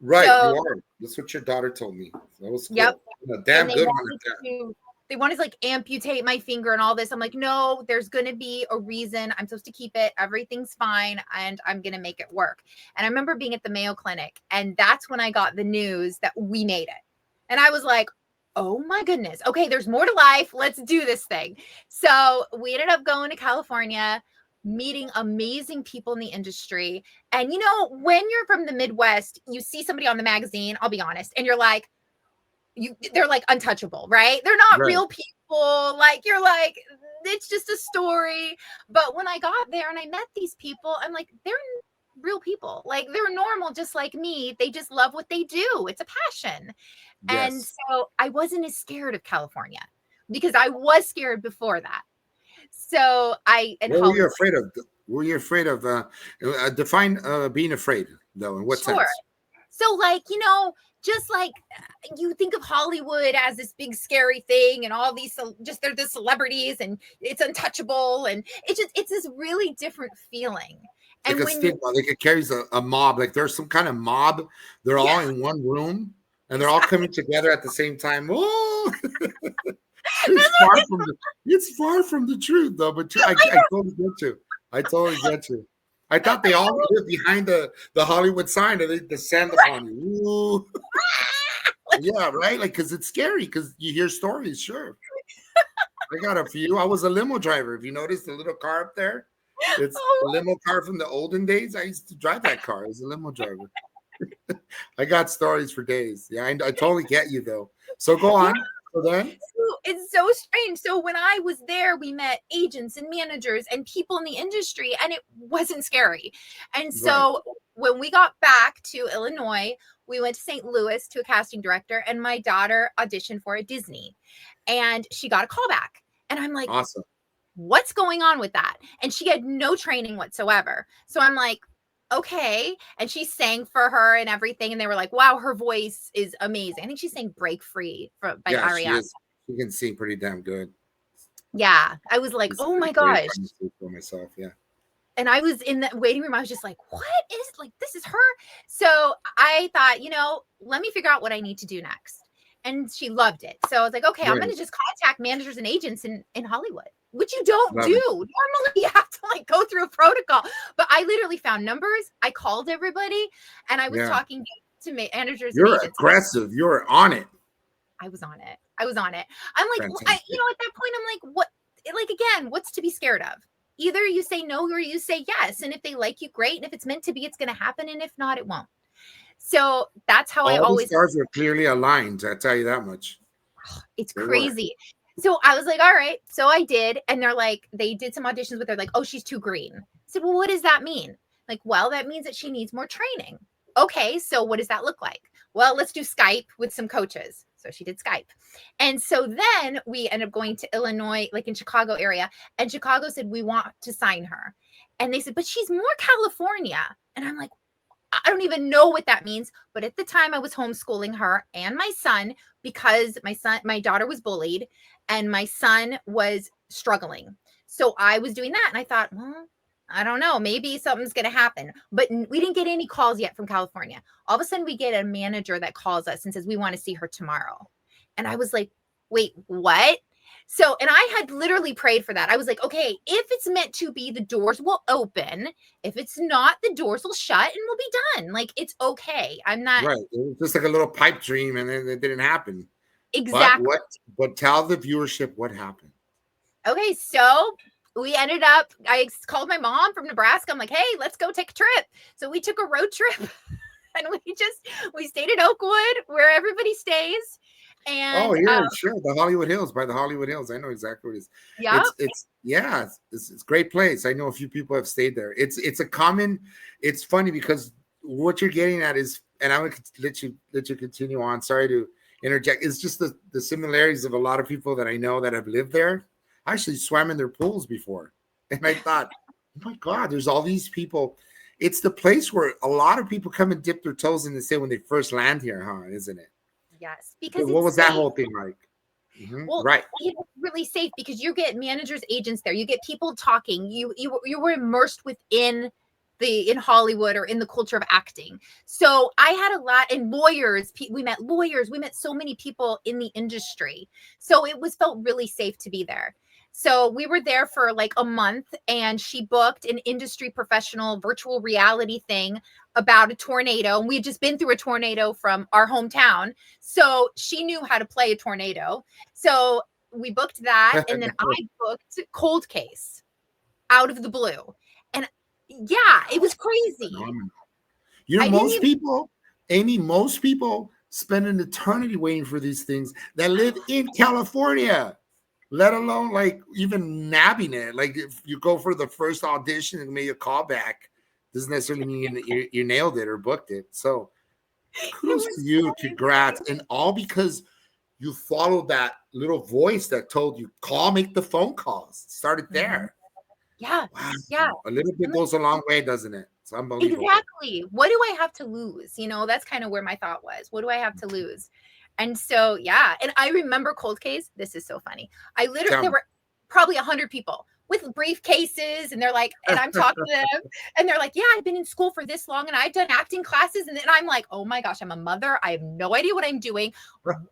[SPEAKER 1] Right, you
[SPEAKER 2] So,
[SPEAKER 1] are. That's what your daughter told me. That was
[SPEAKER 2] yep.
[SPEAKER 1] cool. A
[SPEAKER 2] And
[SPEAKER 1] damn good one at that.
[SPEAKER 2] they wanted to like amputate my finger and all this. I'm like, no, there's gonna be a reason. I'm supposed to keep it. Everything's fine, and I'm gonna make it work. And I remember being at the Mayo Clinic, and that's when I got the news that we made it. And I was like, oh my goodness. Okay, there's more to life. Let's do this thing. So we ended up going to California, meeting amazing people in the industry. And when you're from the Midwest, you see somebody on the magazine, I'll be honest, and you're like, they're like untouchable, right? They're not
[SPEAKER 1] Right.
[SPEAKER 2] real people. Like, you're like, it's just a story. But when I got there and I met these people, I'm like, they're real people. Like they're normal, just like me. They just love what they do. It's a passion. And
[SPEAKER 1] Yes.
[SPEAKER 2] so I wasn't as scared of California because I was scared before that. So in
[SPEAKER 1] What were you
[SPEAKER 2] Hollywood.
[SPEAKER 1] afraid of? Were you afraid of? Define being afraid, though. In what
[SPEAKER 2] Sure.
[SPEAKER 1] sense?
[SPEAKER 2] So, like, just like you think of Hollywood as this big scary thing and all these, they're the celebrities and it's untouchable. And it's this really different feeling.
[SPEAKER 1] Like
[SPEAKER 2] And
[SPEAKER 1] a
[SPEAKER 2] when you,
[SPEAKER 1] stigma, like it carries a mob. Like there's some kind of mob. They're all
[SPEAKER 2] yeah,
[SPEAKER 1] in one room and they're all
[SPEAKER 2] exactly.
[SPEAKER 1] coming together at the same time. Oh, it's far from the truth, though. But I totally get you. I totally get you. I thought they all lived behind the Hollywood sign and they descend upon you. Ooh. Yeah, right. Like, because it's scary. Because you hear stories. Sure, I got a few. I was a limo driver. If you notice the little car up there, it's a
[SPEAKER 2] Oh,
[SPEAKER 1] limo car from the olden days. I used to drive that car as a limo driver. I got stories for days. Yeah, I totally get you though. So go
[SPEAKER 2] yeah.
[SPEAKER 1] on. So then,
[SPEAKER 2] So it's so strange. So when I was there, we met agents and managers and people in the industry, and it wasn't scary. And
[SPEAKER 1] right,
[SPEAKER 2] so when we got back to Illinois, we went to St. Louis to a casting director, and my daughter auditioned for a Disney, and she got a call back. And I'm like,
[SPEAKER 1] awesome.
[SPEAKER 2] what's going on with that? And she had no training whatsoever. So I'm like, okay. And she sang for her and everything. And they were like, wow, her voice is amazing. I think she sang Break Free by
[SPEAKER 1] Yeah, she
[SPEAKER 2] Ariana.
[SPEAKER 1] is. She can sing pretty damn good.
[SPEAKER 2] Yeah. I was like,
[SPEAKER 1] It's
[SPEAKER 2] oh my
[SPEAKER 1] very
[SPEAKER 2] gosh.
[SPEAKER 1] fun to see for myself. Yeah.
[SPEAKER 2] And I was in the waiting room. I was just like, what is like, this is her. So I thought, let me figure out what I need to do next. And she loved it. So I was like, okay, I'm going
[SPEAKER 1] Right.
[SPEAKER 2] to just contact managers and agents in Hollywoad, which you don't
[SPEAKER 1] Love
[SPEAKER 2] do.
[SPEAKER 1] it.
[SPEAKER 2] Normally you have to like go through a protocol. But I literally found numbers. I called everybody and I was
[SPEAKER 1] Yeah.
[SPEAKER 2] talking to managers and
[SPEAKER 1] You're
[SPEAKER 2] agents.
[SPEAKER 1] aggressive. You're on it.
[SPEAKER 2] I was on it. I was on it. I'm like,
[SPEAKER 1] Fantastic.
[SPEAKER 2] at that point, I'm like, what? Like, again, what's to be scared of? Either you say no or you say yes. And if they like you, great. And if it's meant to be, it's going to happen. And if not, it won't. So that's how I
[SPEAKER 1] All the
[SPEAKER 2] always,
[SPEAKER 1] stars are clearly aligned. I tell you that much.
[SPEAKER 2] it's
[SPEAKER 1] They were.
[SPEAKER 2] crazy. So I was like, all right. So I did. And they're like, they did some auditions, but they're like, oh, she's too green. I said, well, what does that mean? Like, well, that means that she needs more training. Okay. So what does that look like? Well, let's do Skype with some coaches. So she did Skype. And so then we ended up going to Illinois, like in Chicago area. And Chicago said, we want to sign her. And they said, but she's more California. And I'm like, I don't even know what that means. But at the time I was homeschooling her and my son because my daughter was bullied and my son was struggling. So I was doing that. And I thought, well, I don't know, maybe something's going to happen. But we didn't get any calls yet from California. All of a sudden we get a manager that calls us and says, we want to see her tomorrow. And I was like, wait, what? So, and I had literally prayed for that. I was like, okay, if it's meant to be, the doors will open. If it's not, the doors will shut and we'll be done. Like, it's okay. I'm not
[SPEAKER 1] Right. It was just like a little pipe dream and then it didn't happen.
[SPEAKER 2] exactly.
[SPEAKER 1] But tell the viewership what happened.
[SPEAKER 2] Okay. So we ended up, I called my mom from Nebraska. I'm like, hey, let's go take a trip. So we took a road trip and we stayed in Oakwood where everybody stays.
[SPEAKER 1] Oh,
[SPEAKER 2] And
[SPEAKER 1] here, sure. The Hollywood Hills, by the Hollywood Hills. I know exactly what it is.
[SPEAKER 2] yeah,
[SPEAKER 1] It's a great place. I know a few people have stayed there. It's funny because what you're getting at is, and I would let you continue on. Sorry to interject. It's just the similarities of a lot of people that I know that have lived there. I actually swam in their pools before. And I thought, oh my God, there's all these people. It's the place where a lot of people come and dip their toes in the sea when they first land here, huh? Isn't it?
[SPEAKER 2] yes, because
[SPEAKER 1] What
[SPEAKER 2] it's
[SPEAKER 1] was that
[SPEAKER 2] safe.
[SPEAKER 1] whole thing like?
[SPEAKER 2] Well,
[SPEAKER 1] Right.
[SPEAKER 2] it's really safe because you get managers, agents there. You get people talking. You were immersed within in Hollywood or in the culture of acting. So I had a lot and lawyers. We met lawyers. We met so many people in the industry. So it felt really safe to be there. So we were there for like a month and she booked an industry professional virtual reality thing about a tornado. And we had just been through a tornado from our hometown. So she knew how to play a tornado. So we booked that. And then I booked Cold Case out of the blue. And yeah, it was crazy.
[SPEAKER 1] You know,
[SPEAKER 2] I didn't even,
[SPEAKER 1] most people spend an eternity waiting for these things that live in California, let alone like even nabbing it. Like if you go for the first audition and make a call back, doesn't necessarily mean you nailed it or booked it. So kudos to
[SPEAKER 2] was
[SPEAKER 1] you,
[SPEAKER 2] so
[SPEAKER 1] congrats, and all because you followed that little voice that told you call, make the phone calls. Started
[SPEAKER 2] Mhm.
[SPEAKER 1] there.
[SPEAKER 2] Yeah.
[SPEAKER 1] Wow,
[SPEAKER 2] Yeah.
[SPEAKER 1] a little bit
[SPEAKER 2] I'm like,
[SPEAKER 1] goes a long way, doesn't it? It's unbelievable.
[SPEAKER 2] exactly. What do I have to lose? That's kind of where my thought was. What do I have to lose? And so, yeah. And I remember Cold Case. This is so funny.
[SPEAKER 1] Tell
[SPEAKER 2] There
[SPEAKER 1] me.
[SPEAKER 2] were probably 100 people with briefcases, and they're like, and I'm talking to them, and they're like, yeah, I've been in school for this long, and I've done acting classes. And then I'm like, oh my gosh, I'm a mother. I have no idea what I'm doing.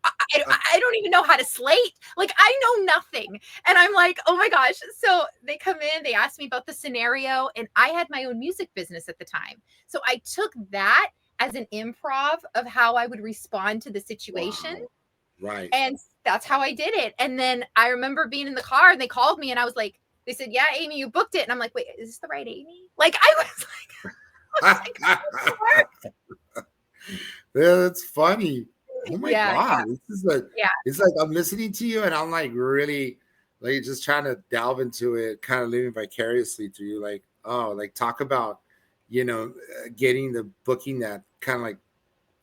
[SPEAKER 2] I don't even know how to slate. Like, I know nothing. And I'm like, oh my gosh. So they come in, they ask me about the scenario, and I had my own music business at the time. So I took that as an improv of how I would respond to the situation.
[SPEAKER 1] Wow. Right.
[SPEAKER 2] And that's how I did it. And then I remember being in the car and they called me and I was like, they said, yeah, Amie, you booked it. And I'm like, wait, is this the right Amie? Like, I was
[SPEAKER 1] Yeah, that's funny. Oh my
[SPEAKER 2] yeah,
[SPEAKER 1] God. This is like,
[SPEAKER 2] yeah,
[SPEAKER 1] it's like I'm listening to you and I'm like really like just trying to delve into it, kind of living vicariously through you. Like, oh, like talk about, getting the booking, that kind of like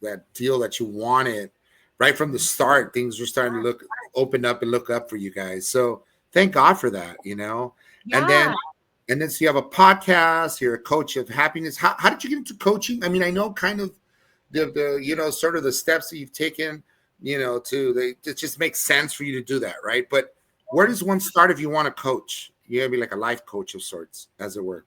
[SPEAKER 1] that deal that you wanted right from the start. Things were starting to open up and look up for you guys. So thank God for that. And then
[SPEAKER 2] yeah.
[SPEAKER 1] so you have a podcast, you're a coach of happiness. How did you get into coaching? I mean, I know kind of the sort of the steps that you've taken, it just makes sense for you to do that, right? But where does one start if you want to coach? You gotta be like a life coach of sorts, as it were.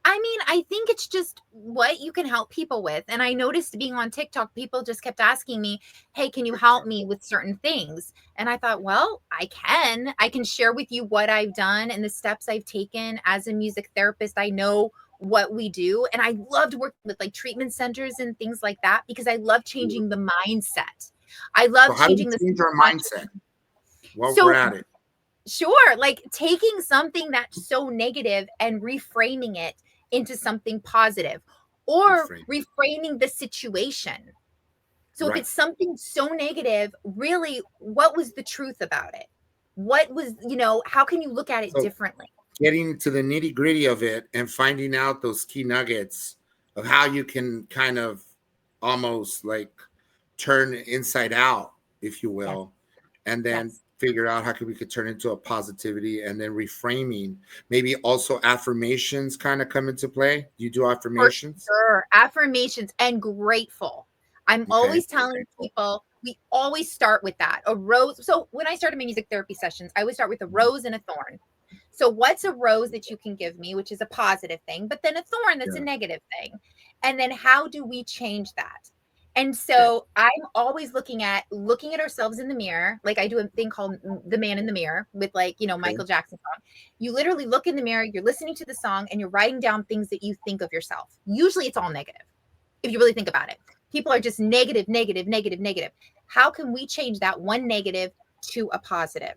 [SPEAKER 2] I mean, I think it's just what you can help people with. And I noticed being on TikTok, people just kept asking me, hey, can you help me with certain things? And I thought, well, I can. I can share with you what I've done and the steps I've taken as a music therapist. I know what we do. And I loved working with like treatment centers and things like that because I love changing the mindset. I
[SPEAKER 1] So
[SPEAKER 2] love
[SPEAKER 1] how do we
[SPEAKER 2] changing the
[SPEAKER 1] change our
[SPEAKER 2] subconscious.
[SPEAKER 1] mindset while we're
[SPEAKER 2] So
[SPEAKER 1] at it?
[SPEAKER 2] sure, like taking something that's so negative and reframing it into something positive or
[SPEAKER 1] Reframe.
[SPEAKER 2] reframing the situation. So if
[SPEAKER 1] Right.
[SPEAKER 2] it's something so negative, really, what was the truth about it? What was, how can you look at it
[SPEAKER 1] So
[SPEAKER 2] differently?
[SPEAKER 1] getting to the nitty gritty of it and finding out those key nuggets of how you can kind of almost like turn inside out, if you
[SPEAKER 2] Yes,
[SPEAKER 1] will, and then
[SPEAKER 2] yes.
[SPEAKER 1] figure out how we could turn into a positivity, and then reframing. Maybe also affirmations kind of come into play. Do you do
[SPEAKER 2] For
[SPEAKER 1] affirmations?
[SPEAKER 2] sure. Affirmations and grateful. I'm
[SPEAKER 1] Okay.
[SPEAKER 2] always telling people we always start with that. A rose. So when I started my music therapy sessions, I would start with a rose and a thorn. So what's a rose that you can give me, which is a positive thing, but then a thorn that's a
[SPEAKER 1] Yeah.
[SPEAKER 2] negative thing? And then how do we change that? And
[SPEAKER 1] Okay.
[SPEAKER 2] so I'm always looking at ourselves in the mirror. Like I do a thing called the man in the mirror with like,
[SPEAKER 1] Okay.
[SPEAKER 2] Michael Jackson song. You literally look in the mirror, you're listening to the song and you're writing down things that you think of yourself. Usually it's all negative. If you really think about it, people are just negative, negative, negative, negative. How can we change that one negative to a positive?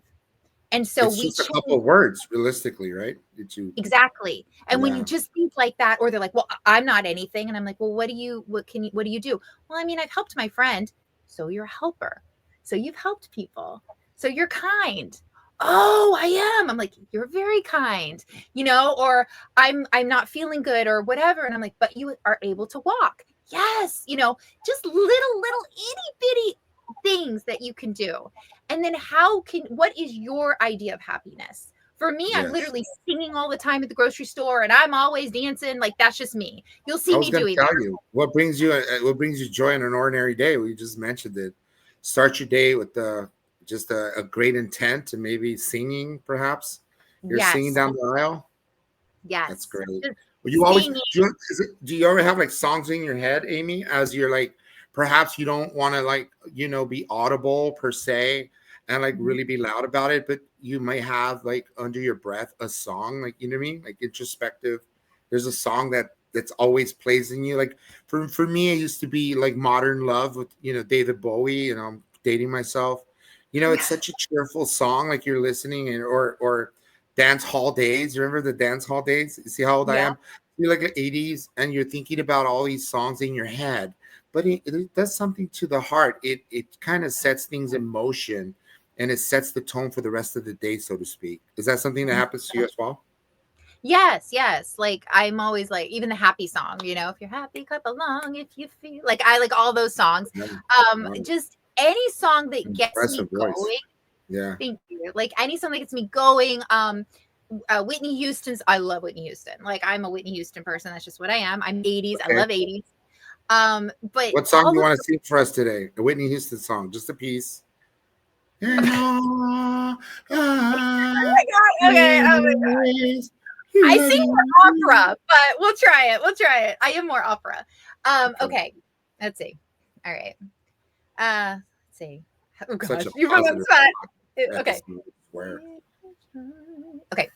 [SPEAKER 2] And so
[SPEAKER 1] It's
[SPEAKER 2] we
[SPEAKER 1] just a
[SPEAKER 2] change.
[SPEAKER 1] couple of words, realistically, right? Did you?
[SPEAKER 2] Exactly. And when you
[SPEAKER 1] Yeah.
[SPEAKER 2] just think like that, or they're like, well, I'm not anything. And I'm like, well, what do you do? Well, I mean, I've helped my friend. So you're a helper. So you've helped people. So you're kind. Oh, I am. I'm like, you're very kind, or I'm not feeling good or whatever. And I'm like, but you are able to walk. Yes. Just little itty bitty things that you can do. And then what is your idea of happiness? For me, I'm
[SPEAKER 1] Yes.
[SPEAKER 2] literally singing all the time at the grocery store and I'm always dancing. Like that's just me. You'll
[SPEAKER 1] I
[SPEAKER 2] see
[SPEAKER 1] was
[SPEAKER 2] me
[SPEAKER 1] going to
[SPEAKER 2] doing that.
[SPEAKER 1] tell you what brings you joy in an ordinary day. We just mentioned it. Start your day with just a great intent and maybe singing. Perhaps you're singing
[SPEAKER 2] Yes.
[SPEAKER 1] down the aisle. That's
[SPEAKER 2] Yes.
[SPEAKER 1] great.
[SPEAKER 2] Just
[SPEAKER 1] Well, you always
[SPEAKER 2] singing.
[SPEAKER 1] do you ever have like songs in your head, Amie, as you're like perhaps you don't want to like be audible per se and like really be loud about it, but you might have like under your breath a song like what I mean, like introspective. There's a song that's always plays in you. Like for me, it used to be like Modern Love with David Bowie. I'm dating myself. It's such a cheerful song. Like you're listening and or Dance Hall Days. Remember the Dance Hall Days? You see how old I
[SPEAKER 2] Yeah.
[SPEAKER 1] am? You're like the 80s and you're thinking about all these songs in your head. But it does something to the heart. It kind of sets things in motion and it sets the tone for the rest of the day, so to speak. Is that something that happens to you as well?
[SPEAKER 2] Yes. Like I'm always like, even the happy song, if you're happy, clap along. If you feel like, I like all those songs. Just any song that gets me
[SPEAKER 1] Impressive voice.
[SPEAKER 2] going.
[SPEAKER 1] Yeah.
[SPEAKER 2] Thank you. Like any song that gets me going. Whitney Houston's. I love Whitney Houston. Like I'm a Whitney Houston person. That's just what I am. I'm 80s.
[SPEAKER 1] Okay.
[SPEAKER 2] I love 80s. But
[SPEAKER 1] What song do you want to sing for us today? A Whitney Houston song, just a piece.
[SPEAKER 2] Oh my God. Okay. Oh my God. I sing more opera, but we'll try it. I am more opera. Okay. Let's see. All right. Let's see. Oh gosh, you put on the spot. Okay. Okay.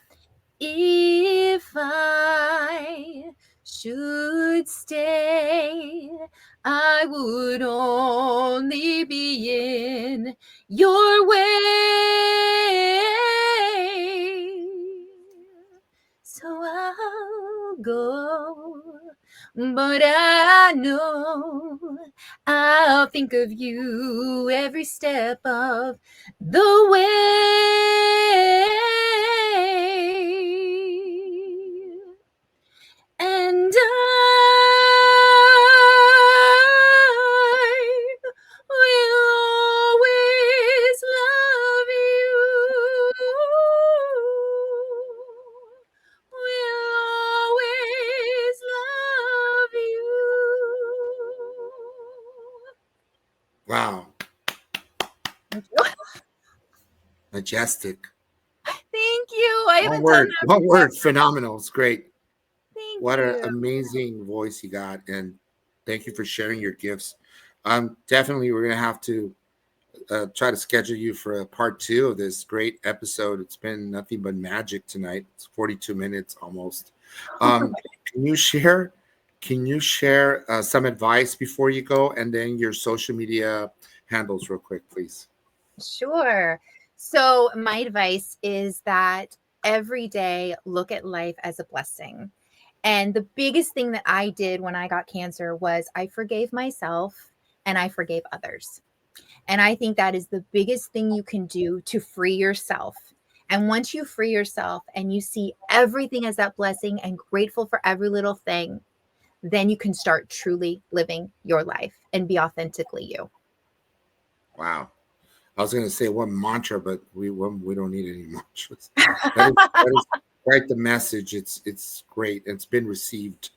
[SPEAKER 2] If I should stay, I would only be in your way. So I'll go, but I know I'll think of you every step of the way. And I will always love you. Will always love you.
[SPEAKER 1] Wow. Majestic.
[SPEAKER 2] Thank you. I haven't
[SPEAKER 1] One
[SPEAKER 2] done
[SPEAKER 1] word. Phenomenal. It's great.
[SPEAKER 2] Thank
[SPEAKER 1] What
[SPEAKER 2] you.
[SPEAKER 1] an amazing voice you got, and thank you for sharing your gifts. Definitely, we're gonna have to try to schedule you for a part 2 of this great episode. It's been nothing but magic tonight. It's 42 minutes almost. Can you share? Can you share some advice before you go, and then your social media handles, real quick, please?
[SPEAKER 2] Sure. So my advice is that every day look at life as a blessing. And the biggest thing that I did when I got cancer was I forgave myself and I forgave others. And I think that is the biggest thing you can do to free yourself. And once you free yourself and you see everything as that blessing and grateful for every little thing, then you can start truly living your life and be authentically you.
[SPEAKER 1] Wow. I was going to say one mantra, but we don't need any mantras. That is quite the message. It's great. It's been received.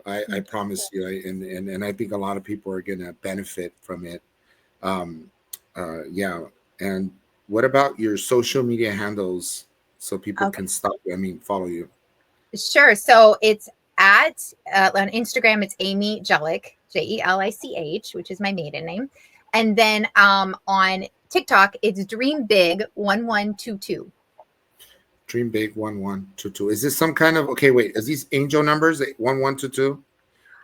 [SPEAKER 1] I promise you. And I think a lot of people are going to benefit from it. Yeah. And what about your social media handles so people can follow you?
[SPEAKER 2] Sure. So it's at on Instagram, it's Amie Jelich, Jelich, which is my maiden name. And then on TikTok, it's Dream Big 1122.
[SPEAKER 1] Dream Big 1122. Is this some kind of wait, is these angel numbers 1122?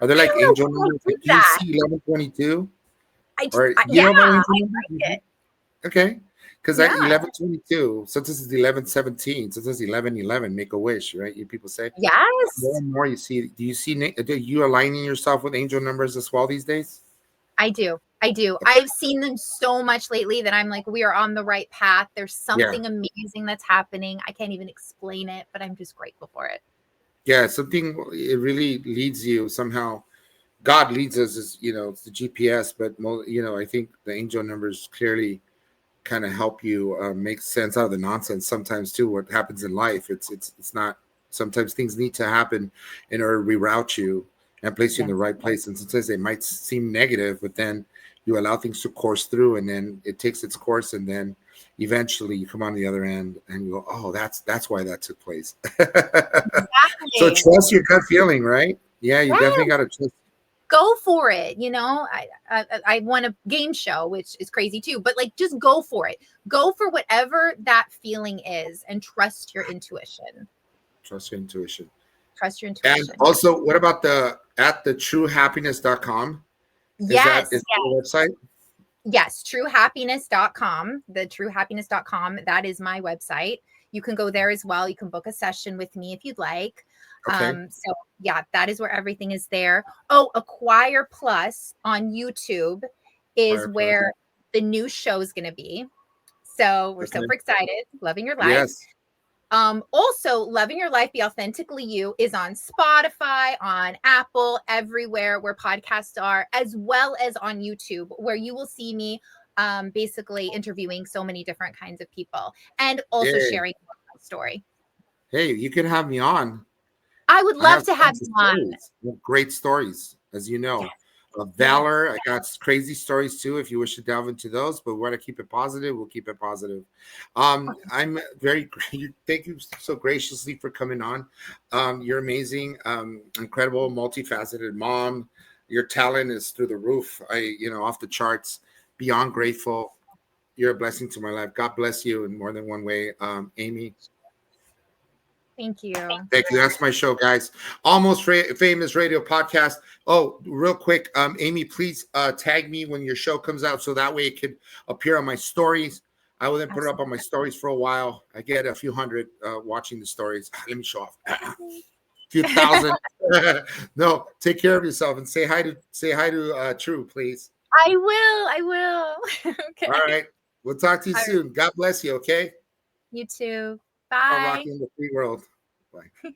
[SPEAKER 1] Are they like angel numbers? Like, do you see 1122? Or you know about angel numbers? Okay. Because 1122, sometimes it's 1117, sometimes 1111, make a wish, right? You people say
[SPEAKER 2] yes.
[SPEAKER 1] More and more you see. Do you aligning yourself with angel numbers as well these days?
[SPEAKER 2] I do. I've seen them so much lately that I'm like, we are on the right path. There's something amazing that's happening. I can't even explain it, but I'm just grateful for it.
[SPEAKER 1] Yeah, it really leads you somehow. God leads us, as it's the GPS, but I think the angel numbers clearly kind of help you make sense out of the nonsense sometimes too. What happens in life, it's not. Sometimes things need to happen in order to reroute you and place you in the right place. And sometimes they might seem negative, but then you allow things to course through, and then it takes its course, and then eventually you come on the other end and you go, oh, that's why that took place. Exactly. So trust your gut feeling, right? Yeah, you definitely got to trust.
[SPEAKER 2] Go for it. I won a game show, which is crazy too, but like, just go for it. Go for whatever that feeling is and trust your intuition.
[SPEAKER 1] Trust your intuition.
[SPEAKER 2] And
[SPEAKER 1] also, what about at thetruehappiness.com?
[SPEAKER 2] Yes.
[SPEAKER 1] Is that the website?
[SPEAKER 2] Yes, truehappiness.com. Thetruehappiness.com. That is my website. You can go there as well. You can book a session with me if you'd like. Okay. So yeah, that is where everything is there. Oh, Acquire Plus on YouTube is where the new show is going to be. So we're super excited. Loving your life. Yes. Also, Loving Your Life, Be Authentically You is on Spotify, on Apple, everywhere where podcasts are, as well as on YouTube, where you will see me basically interviewing so many different kinds of people and also
[SPEAKER 1] Yeah.
[SPEAKER 2] sharing my story.
[SPEAKER 1] Hey, you can have me on.
[SPEAKER 2] I would
[SPEAKER 1] I
[SPEAKER 2] love
[SPEAKER 1] have
[SPEAKER 2] to have
[SPEAKER 1] tons of
[SPEAKER 2] you on.
[SPEAKER 1] stories. Great stories, as you know.
[SPEAKER 2] Yes.
[SPEAKER 1] Valor, I got crazy stories too, if you wish to delve into those, but we want to keep it positive. We'll keep it positive. I'm very, thank you so graciously for coming on. You're amazing, incredible, multifaceted mom. Your talent is through the roof. Off the charts, beyond grateful. You're a blessing to my life. God bless you in more than one way. Amie,
[SPEAKER 2] Thank you.
[SPEAKER 1] thank you. That's my show, guys. Almost Famous Radio Podcast. Oh, real quick, Amie, please tag me when your show comes out so that way it could appear on my stories. I will then put it up on my stories for a while. I get a few hundred watching the stories. Let me show off. A few thousand. No, take care of yourself and say hi to True, please.
[SPEAKER 2] I will. Okay.
[SPEAKER 1] All right. We'll talk to you
[SPEAKER 2] All
[SPEAKER 1] soon.
[SPEAKER 2] right.
[SPEAKER 1] God bless you. Okay.
[SPEAKER 2] You too.
[SPEAKER 1] I'm
[SPEAKER 2] Bye.
[SPEAKER 1] rocking the free world. Bye.